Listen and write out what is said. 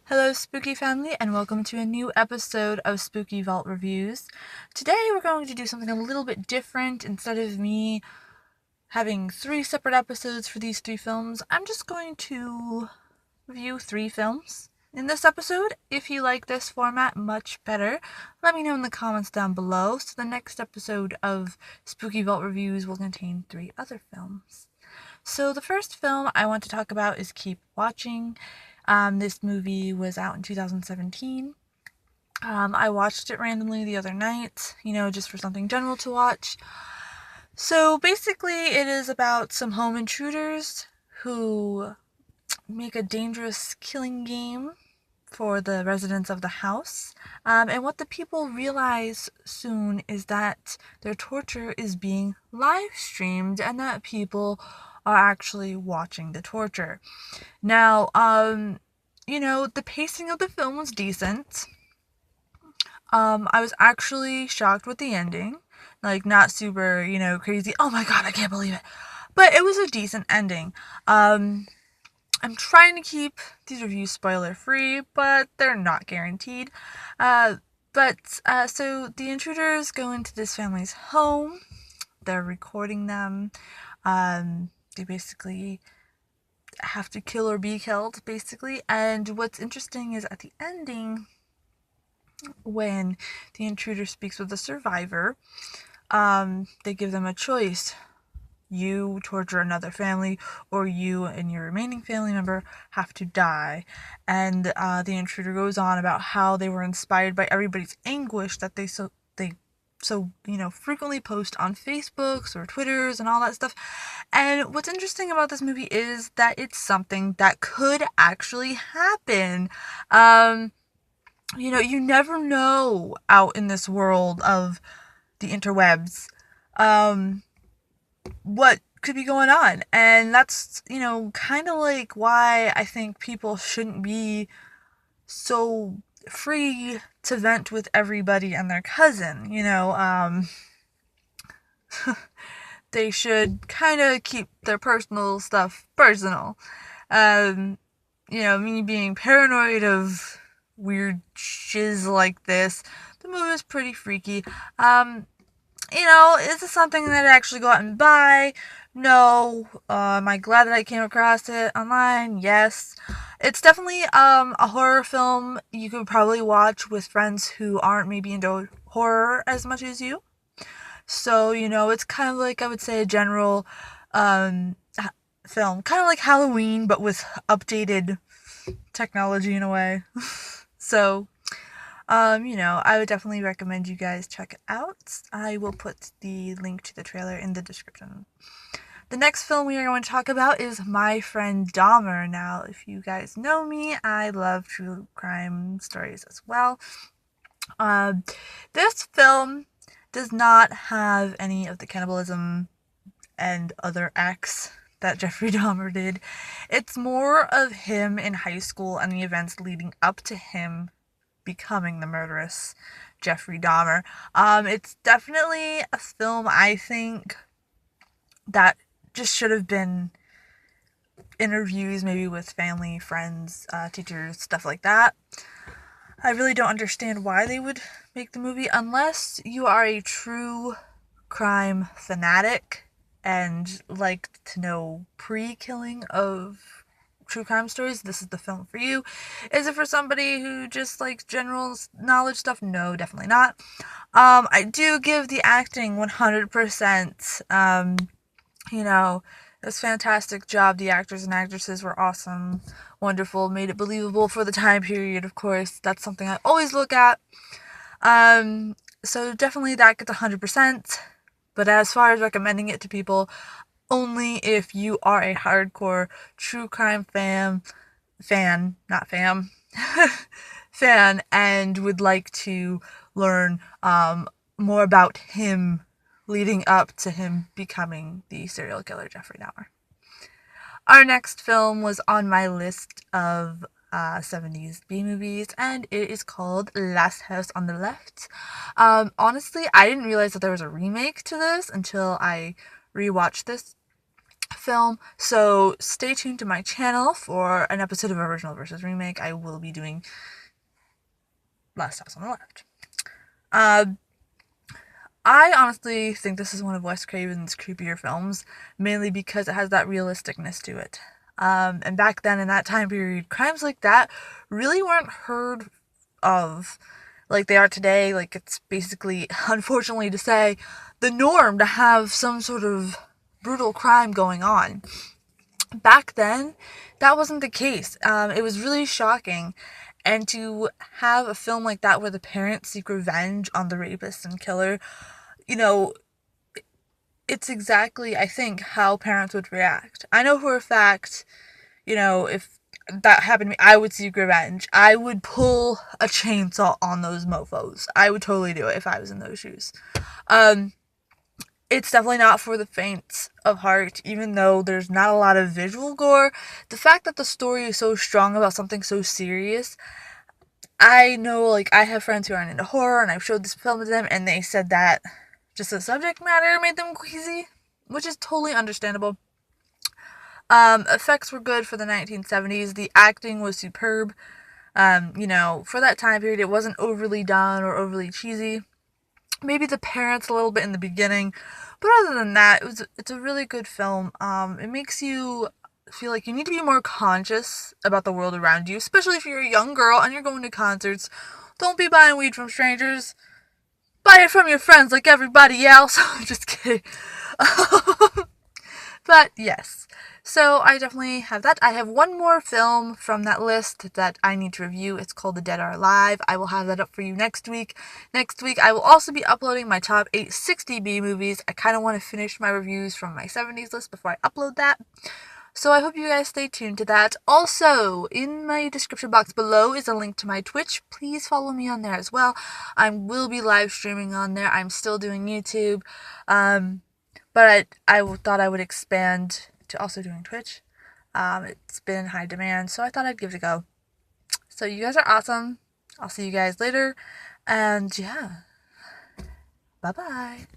Hello, Spooky Family, and welcome to a new episode of Spooky Vault Reviews. Today, we're going to do something a little bit different. Instead of me having three separate episodes for these three films, I'm just going to review three films in this episode. If you like this format much better, let me know in the comments down below. So, the next episode of Spooky Vault Reviews will contain three other films. So, the first film I want to talk about is Keep Watching. This movie was out in 2017. I watched it randomly the other night, just for something general to watch. So basically, it is about some home intruders who make a dangerous killing game for the residents of the house. And what the people realize soon is that their torture is being live streamed and that people are actually watching the torture. Now, the pacing of the film was decent. I was actually shocked with the ending. Like, not super, crazy. Oh my god, I can't believe it. But it was a decent ending. I'm trying to keep these reviews spoiler free, but they're not guaranteed. So the intruders go into this family's home. They're recording them. They basically have to kill or be killed, basically. And what's interesting is at the ending, when the intruder speaks with the survivor, they give them a choice. You torture another family, or you and your remaining family member have to die. And the intruder goes on about how they were inspired by everybody's anguish that they frequently post on Facebooks or Twitters and all that stuff. And what's interesting about this movie is that it's something that could actually happen. You never know out in this world of the interwebs what could be going on. And that's, kind of like why I think people shouldn't be so free to vent with everybody and their cousin, they should kind of keep their personal stuff personal. Me being paranoid of weird shiz like this, the movie was pretty freaky. Is this something that I actually go out and buy? No. Am I glad that I came across it online? Yes. It's definitely a horror film you could probably watch with friends who aren't maybe into horror as much as you. So, it's kind of like, I would say, a general film. Kind of like Halloween, but with updated technology in a way. So, I would definitely recommend you guys check it out. I will put the link to the trailer in the description. The next film we are going to talk about is My Friend Dahmer. Now, if you guys know me, I love true crime stories as well. This film does not have any of the cannibalism and other acts that Jeffrey Dahmer did. It's more of him in high school and the events leading up to him becoming the murderous Jeffrey Dahmer. It's definitely a film I think that just should have been interviews, maybe with family, friends, teachers, stuff like that. I really don't understand why they would make the movie unless you are a true crime fanatic and like to know pre-killing of true crime stories. This is the film for you. Is it for somebody who just likes general knowledge stuff? No, definitely not. I do give the acting 100%. It was a fantastic job. The actors and actresses were awesome, wonderful, made it believable for the time period, of course. That's something I always look at. So definitely that gets 100%. But as far as recommending it to people, only if you are a hardcore true crime fan, and would like to learn more about him leading up to him becoming the serial killer Jeffrey Dahmer. Our next film was on my list of 70s B movies, and it is called Last House on the Left. Honestly, I didn't realize that there was a remake to this until I rewatched this film, so stay tuned to my channel for an episode of Original versus Remake. I will be doing Last House on the Left. I honestly think this is one of Wes Craven's creepier films, mainly because it has that realisticness to it. And back then, in that time period, crimes like that really weren't heard of like they are today. Like, it's basically, unfortunately to say, the norm to have some sort of brutal crime going on. Back then, that wasn't the case. It was really shocking. And to have a film like that where the parents seek revenge on the rapist and killer, it's exactly, I think, how parents would react. I know for a fact, if that happened to me, I would seek revenge. I would pull a chainsaw on those mofos. I would totally do it if I was in those shoes. It's definitely not for the faint of heart, even though there's not a lot of visual gore. The fact that the story is so strong about something so serious, I know, I have friends who aren't into horror, and I've showed this film to them, and they said that just the subject matter made them queasy, which is totally understandable. Effects were good for the 1970s. The acting was superb. For that time period, it wasn't overly done or overly cheesy. Maybe the parents a little bit in the beginning, but other than that, it's a really good film. It makes you feel like you need to be more conscious about the world around you, especially if you're a young girl and you're going to concerts. Don't be buying weed from strangers. Buy it from your friends like everybody else. Just kidding. But yes, so I definitely have that. I have one more film from that list that I need to review. It's called The Dead Are Alive. I will have that up for you next week. Next week, I will also be uploading my top 8 60B movies. I kind of want to finish my reviews from my 70s list before I upload that. So I hope you guys stay tuned to that. Also, in my description box below is a link to my Twitch. Please follow me on there as well. I will be live streaming on there. I'm still doing YouTube. But I thought I would expand to also doing Twitch. It's been in high demand, so I thought I'd give it a go. So you guys are awesome. I'll see you guys later. And yeah, bye-bye.